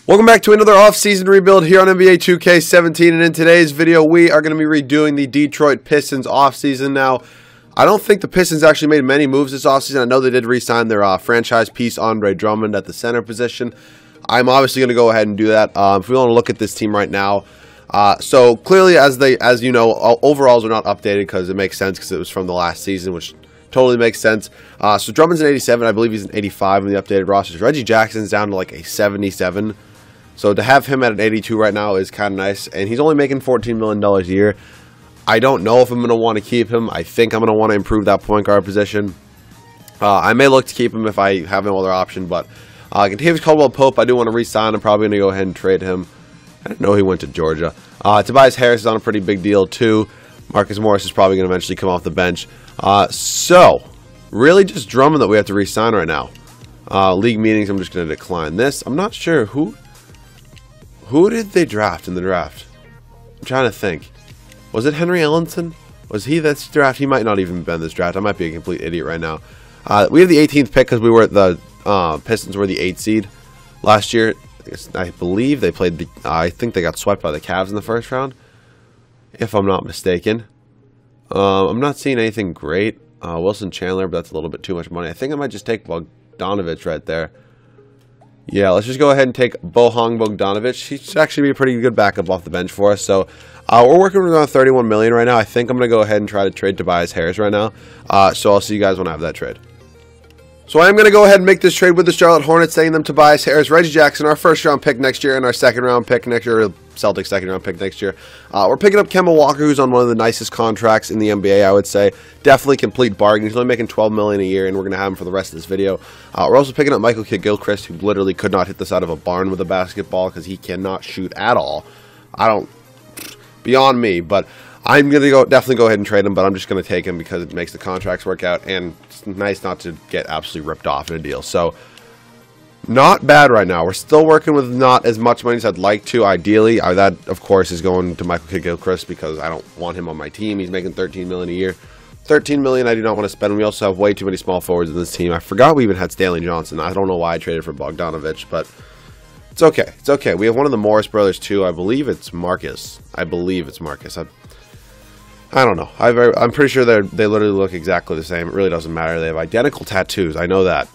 Welcome back to another off-season rebuild here on NBA 2K17, and in today's video we are going to be redoing the Detroit Pistons offseason. Now, I don't think the Pistons actually made many moves this offseason. I know they did re-sign their franchise piece, Andre Drummond, at the center position. I'm obviously going to go ahead and do that. If we want to look at this team right now, so clearly, as you know, overalls are not updated because it makes sense because it was from the last season, which totally makes sense. So Drummond's an 87. I believe he's an 85 in the updated rosters. Reggie Jackson's down to like a 77. So to have him at an 82 right now is kind of nice. And he's only making $14 million a year. I don't know if I'm going to want to keep him. I think I'm going to want to improve that point guard position. I may look to keep him if I have no other option. But Kentavious Caldwell-Pope, I do want to re-sign. I'm probably going to go ahead and trade him. I didn't know he went to Georgia. Tobias Harris is on a pretty big deal too. Marcus Morris is probably going to eventually come off the bench. So, really just Drummond that we have to re-sign right now. League meetings, I'm just going to decline this. I'm not sure who did they draft in the draft. I'm trying to think. Was it Henry Ellenson? Was he this draft? He might not even been this draft. I might be a complete idiot right now. We have the 18th pick because we were at the Pistons were the 8th seed last year. I believe they played I think they got swept by the Cavs in the first round, if I'm not mistaken. I'm not seeing anything great. Wilson Chandler, but that's a little bit too much money. I think I might just take Bogdanovich right there. Yeah, let's just go ahead and take Bojan Bogdanovich. He should actually be a pretty good backup off the bench for us. So we're working with around $31 million right now. I think I'm going to go ahead and try to trade Tobias Harris right now. So I'll see you guys when I have that trade. So I am going to go ahead and make this trade with the Charlotte Hornets, sending them Tobias Harris, Reggie Jackson, our first-round pick next year, and our second-round pick next year, or Celtics second-round pick next year. We're picking up Kemba Walker, who's on one of the nicest contracts in the NBA, I would say. Definitely complete bargain. He's only making $12 million a year, and we're going to have him for the rest of this video. We're also picking up Michael Kidd-Gilchrist, who literally could not hit the side of a barn with a basketball because he cannot shoot at all. Beyond me, but I'm going to definitely go ahead and trade him, but I'm just going to take him because it makes the contracts work out, and it's nice not to get absolutely ripped off in a deal. So, not bad right now. We're still working with not as much money as I'd like to, ideally. That, of course, is going to Michael Kidd-Gilchrist because I don't want him on my team. He's making $13 million a year. $13 million I do not want to spend. We also have way too many small forwards in this team. I forgot we even had Stanley Johnson. I don't know why I traded for Bogdanovich, but it's okay. It's okay. We have one of the Morris brothers, too. I believe it's Marcus. I don't know. I'm pretty sure they literally look exactly the same. It really doesn't matter. They have identical tattoos. I know that.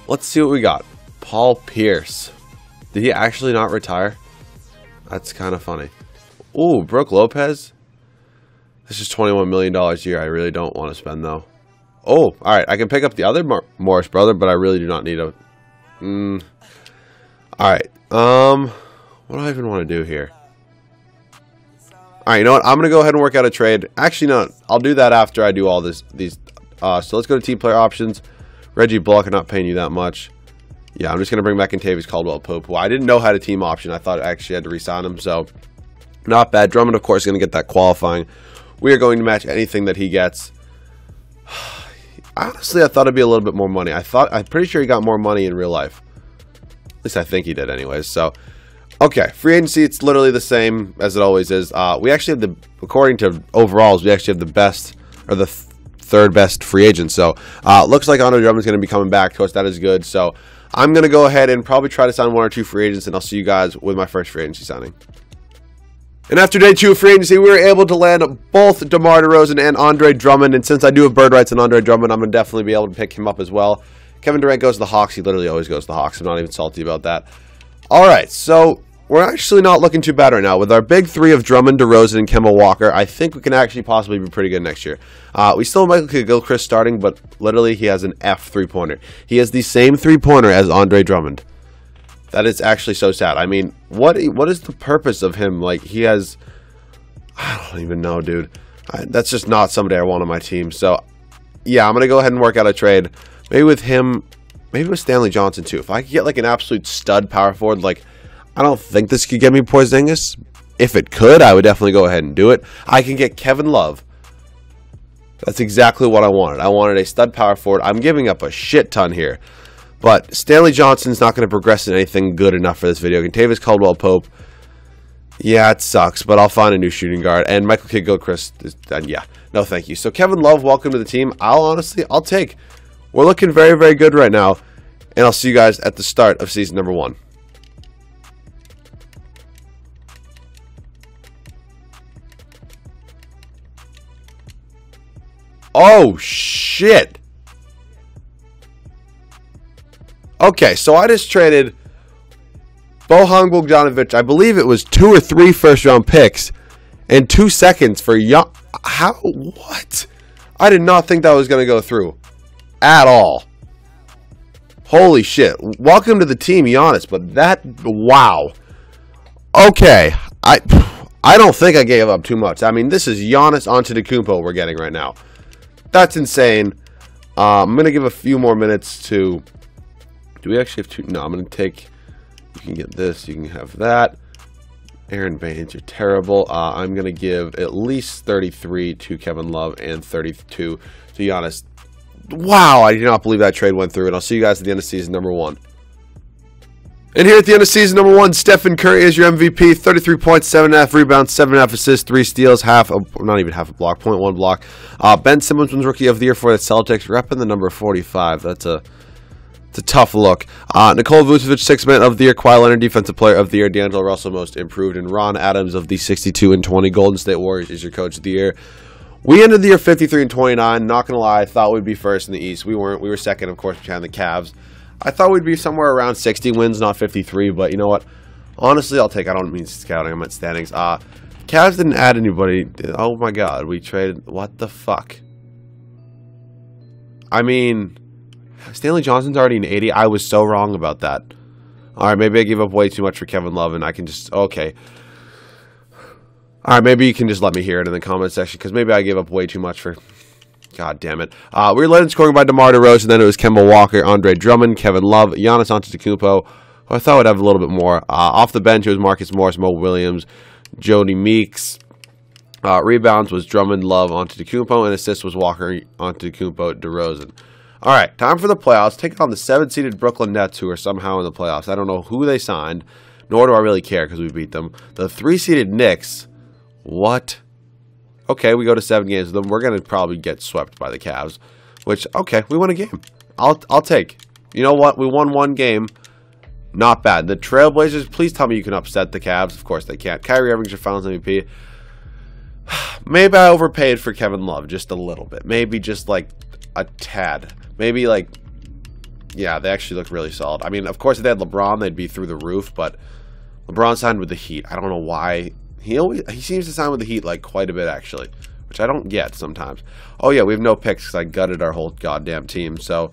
Let's see what we got. Paul Pierce. Did he actually not retire? That's kind of funny. Ooh, Brooke Lopez. This is $21 million a year. I really don't want to spend, though. Oh, all right. I can pick up the other Morris brother, but I really do not need a... All right. What do I even want to do here? All right, you know what? I'm going to go ahead and work out a trade. Actually, no. I'll do that after I do all these. So let's go to team player options. Reggie Bullock, I'm not paying you that much. Yeah, I'm just going to bring back Kentavious Caldwell-Pope, who I didn't know had a team option. I thought I actually had to re-sign him, so not bad. Drummond, of course, is going to get that qualifying. We are going to match anything that he gets. Honestly, I thought it'd be a little bit more money. I'm pretty sure he got more money in real life. At least I think he did anyways, so... Okay, free agency, it's literally the same as it always is. We actually have according to overalls, we actually have the best, or the third best free agent. So, looks like Andre Drummond's going to be coming back to us. That is good. So, I'm going to go ahead and probably try to sign one or two free agents, and I'll see you guys with my first free agency signing. And after day 2 of free agency, we were able to land both DeMar DeRozan and Andre Drummond. And since I do have bird rights on Andre Drummond, I'm going to definitely be able to pick him up as well. Kevin Durant goes to the Hawks. He literally always goes to the Hawks. I'm not even salty about that. All right, so we're actually not looking too bad right now. With our big 3 of Drummond, DeRozan, and Kemba Walker, I think we can actually possibly be pretty good next year. We still have Michael Kidd-Gilchrist starting, but literally he has an F three-pointer. He has the same three-pointer as Andre Drummond. That is actually so sad. I mean, what is the purpose of him? Like, he has... I don't even know, dude. That's just not somebody I want on my team. So, yeah, I'm going to go ahead and work out a trade. Maybe with him... Maybe with Stanley Johnson, too. If I could get, like, an absolute stud power forward, like... I don't think this could get me Porzingis. If it could, I would definitely go ahead and do it. I can get Kevin Love. That's exactly what I wanted. I wanted a stud power forward. I'm giving up a shit ton here. But Stanley Johnson's not going to progress in anything good enough for this video. Kentavious Caldwell-Pope. Yeah, it sucks, but I'll find a new shooting guard. And Michael Kidd-Gilchrist, yeah, no thank you. So Kevin Love, welcome to the team. I'll take. We're looking very, very good right now. And I'll see you guys at the start of season number 1. Oh, shit. Okay, so I just traded Bojan Bogdanovic. I believe it was 2 or 3 first-round picks and 2 seconds for how? What? I did not think that was going to go through at all. Holy shit. Welcome to the team, Giannis, but that, wow. Okay, I don't think I gave up too much. I mean, this is Giannis Antetokounmpo we're getting right now. That's insane. I'm going to give a few more minutes to... Do we actually have 2? No, I'm going to take... You can get this. You can have that. Aaron Baines, you're terrible. I'm going to give at least 33 to Kevin Love and 32 to Giannis. Wow, I do not believe that trade went through. And I'll see you guys at the end of season number 1. And here at the end of season number 1, Stephen Curry is your MVP. 33 points, 7.5 rebounds, 7.5 assists, 3 steals, not even half a block, 0.1 block. Ben Simmons wins Rookie of the Year for the Celtics, repping the number 45. It's a tough look. Nikola Vucevic, 6th Man of the Year. Kawhi Leonard, Defensive Player of the Year. D'Angelo Russell, Most Improved. And Ron Adams of the 62-20 Golden State Warriors is your Coach of the Year. We ended the year 53-29. Not going to lie, I thought we'd be first in the East. We weren't. We were second, of course, behind the Cavs. I thought we'd be somewhere around 60 wins, not 53. But you know what? Honestly, I'll take. I don't mean scouting. I meant standings. Cavs didn't add anybody. Oh my God, we traded. What the fuck? I mean, Stanley Johnson's already an 80. I was so wrong about that. All right, maybe I gave up way too much for Kevin Love, and I can just okay. All right, maybe you can just let me hear it in the comment section because maybe I gave up way too much for. God damn it. We were led in scoring by DeMar DeRozan, then it was Kemba Walker, Andre Drummond, Kevin Love, Giannis Antetokounmpo, who I thought would have a little bit more. Off the bench, it was Marcus Morris, Mo Williams, Jody Meeks. Rebounds was Drummond, Love, Antetokounmpo, and assists was Walker, Antetokounmpo, DeRozan. All right, time for the playoffs. Take on the 7-seeded Brooklyn Nets, who are somehow in the playoffs. I don't know who they signed, nor do I really care because we beat them. The 3-seeded Knicks, what? Okay, we go to 7 games with them. We're going to probably get swept by the Cavs, which, okay, we won a game. I'll take. You know what? We won 1 game. Not bad. The Trailblazers, please tell me you can upset the Cavs. Of course they can't. Kyrie Irving's your Finals MVP. Maybe I overpaid for Kevin Love just a little bit. Maybe just like a tad. Maybe like, yeah, they actually look really solid. I mean, of course, if they had LeBron, they'd be through the roof, but LeBron signed with the Heat. I don't know why. He seems to sign with the Heat like quite a bit, actually, which I don't get sometimes. Oh, yeah, we have no picks because I gutted our whole goddamn team. So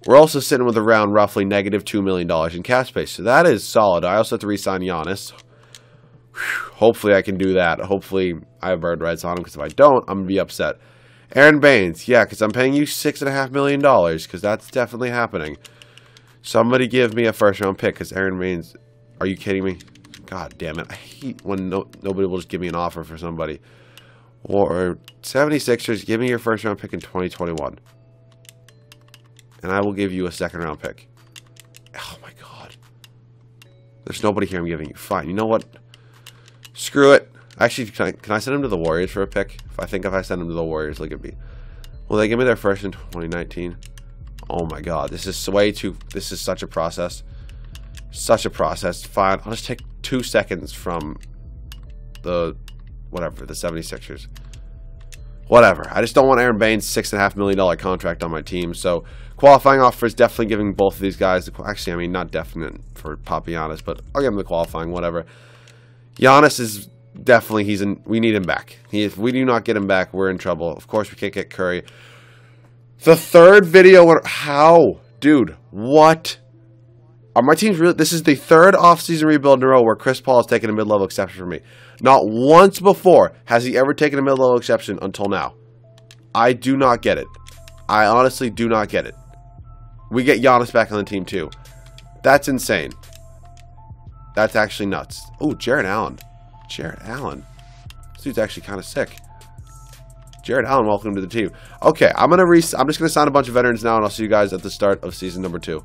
we're also sitting with around roughly negative $2 million in cap space. So that is solid. I also have to re-sign Giannis. Hopefully I can do that. Hopefully I have bird rights on him because if I don't, I'm going to be upset. Aaron Baines, yeah, because I'm paying you $6.5 million because that's definitely happening. Somebody give me a first-round pick because Aaron Baines, are you kidding me? God damn it. I hate when nobody will just give me an offer for somebody. Or 76ers, give me your first-round pick in 2021. And I will give you a second-round pick. Oh, my God. There's nobody here I'm giving you. Fine. You know what? Screw it. Actually, can I send him to the Warriors for a pick? If I send him to the Warriors, look at me. Will they give me their first in 2019? Oh, my God. This is way too... This is such a process. Such a process. Fine. I'll just take 2 seconds from the, whatever, the 76ers. Whatever. I just don't want Aaron Baines' $6.5 million contract on my team. So, qualifying offer is definitely giving both of these guys, actually, I mean, not definite for Papagiannis, but I'll give him the qualifying, whatever. Giannis is definitely, we need him back. If we do not get him back, we're in trouble. Of course, we can't get Curry. The third video, how? Dude, what? My team's really, this is the third offseason rebuild in a row where Chris Paul has taken a mid-level exception for me. Not once before has he ever taken a mid-level exception until now. I do not get it. I honestly do not get it. We get Giannis back on the team too. That's insane. That's actually nuts. Oh, Jarrett Allen. Jarrett Allen. This dude's actually kind of sick. Jarrett Allen, welcome to the team. Okay, I'm just gonna sign a bunch of veterans now, and I'll see you guys at the start of season number 2.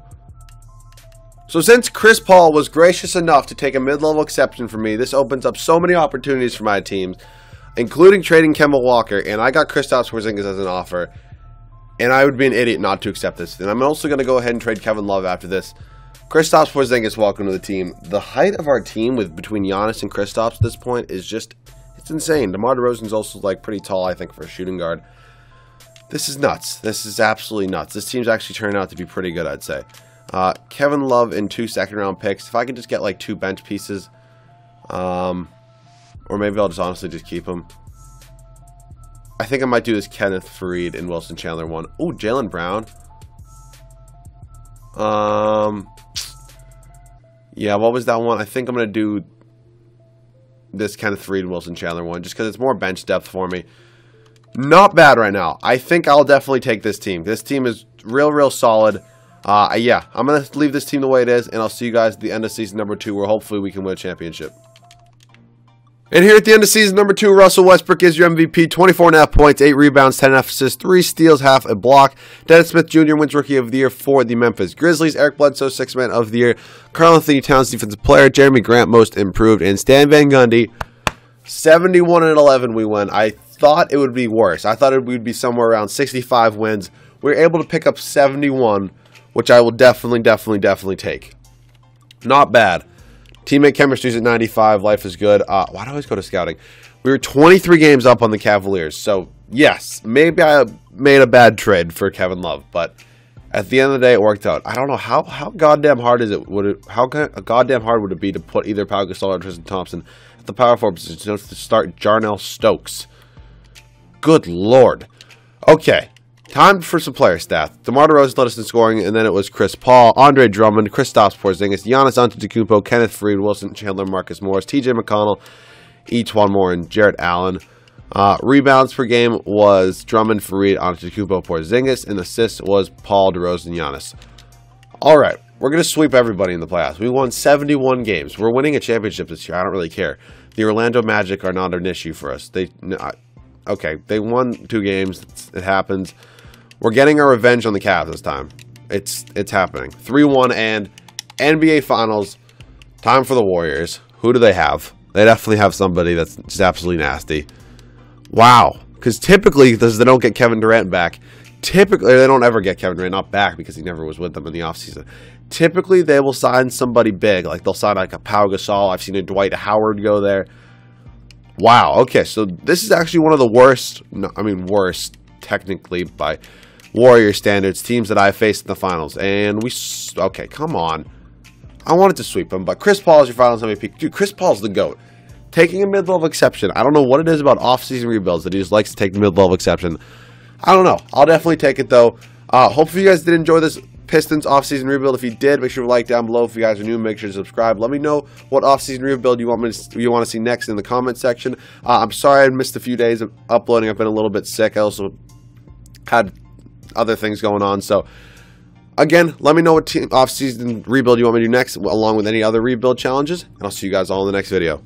So since Chris Paul was gracious enough to take a mid-level exception for me, this opens up so many opportunities for my teams, including trading Kemba Walker, and I got Kristaps Porzingis as an offer, and I would be an idiot not to accept this. And I'm also going to go ahead and trade Kevin Love after this. Kristaps Porzingis, welcome to the team. The height of our team between Giannis and Kristaps at this point is just, it's insane. DeMar DeRozan's also like pretty tall, I think, for a shooting guard. This is nuts. This is absolutely nuts. This team's actually turning out to be pretty good, I'd say. Kevin Love and 2 second-round picks. If I can just get like 2 bench pieces, or maybe I'll just honestly just keep them. I think I might do this Kenneth Faried and Wilson Chandler one. Oh, Jaylen Brown. Yeah, what was that one? I think I'm going to do this Kenneth Faried and Wilson Chandler one just because it's more bench depth for me. Not bad right now. I think I'll definitely take this team. This team is real solid. Yeah, I'm going to leave this team the way it is, and I'll see you guys at the end of season number 2 where hopefully we can win a championship. And here at the end of season number 2, Russell Westbrook is your MVP. 24.5 points, 8 rebounds, 10.5 assists, 3 steals, half a block. Dennis Smith Jr. wins Rookie of the Year for the Memphis Grizzlies. Eric Bledsoe, 6th Man of the Year. Karl-Anthony Towns, Defensive Player. Jeremy Grant, Most Improved. And Stan Van Gundy, 71-11 we win. I thought it would be worse. I thought it would be somewhere around 65 wins. We were able to pick up 71, which I will definitely take. Not bad. Teammate chemistry's at 95. Life is good. Why do I always go to scouting? We were 23 games up on the Cavaliers. So, yes, maybe I made a bad trade for Kevin Love. But at the end of the day, it worked out. I don't know. How goddamn hard is it? How goddamn hard would it be to put either Pau Gasol or Tristan Thompson at the power forward position to start Jarnell Stokes? Good Lord. Okay. Time for some player stats. DeMar DeRozan led us in scoring, and then it was Chris Paul, Andre Drummond, Kristaps Porzingis, Giannis Antetokounmpo, Kenneth Faried, Wilson Chandler, Marcus Morris, TJ McConnell, Etuan Moore, and Jarrett Allen. Rebounds per game was Drummond, Faried, Antetokounmpo, Porzingis, and assists was Paul, DeRozan, Giannis. All right, we're going to sweep everybody in the playoffs. We won 71 games. We're winning a championship this year. I don't really care. The Orlando Magic are not an issue for us. Okay, they won 2 games. It happens. We're getting our revenge on the Cavs this time. It's happening. 3-1 and NBA Finals. Time for the Warriors. Who do they have? They definitely have somebody that's just absolutely nasty. Wow. Because typically, they don't get Kevin Durant back. Typically, they don't ever get Kevin Durant not back because he never was with them in the offseason. Typically, they will sign somebody big. Like, they'll sign like a Pau Gasol. I've seen a Dwight Howard go there. Wow. Okay, so this is actually one of the worst, worst technically by Warrior standards, teams that I faced in the finals. And okay, come on. I wanted to sweep them, but Chris Paul is your finals MVP. Dude, Chris Paul's the GOAT. Taking a mid-level exception. I don't know what it is about off-season rebuilds that he just likes to take the mid-level exception. I don't know. I'll definitely take it, though. Hopefully you guys did enjoy this Pistons off-season rebuild. If you did, make sure to like down below. If you guys are new, make sure to subscribe. Let me know what off-season rebuild you want to see next in the comment section. I'm sorry I missed a few days of uploading. I've been a little bit sick. I also had other things going on. So, again, let me know what off-season rebuild you want me to do next, along with any other rebuild challenges. And I'll see you guys all in the next video.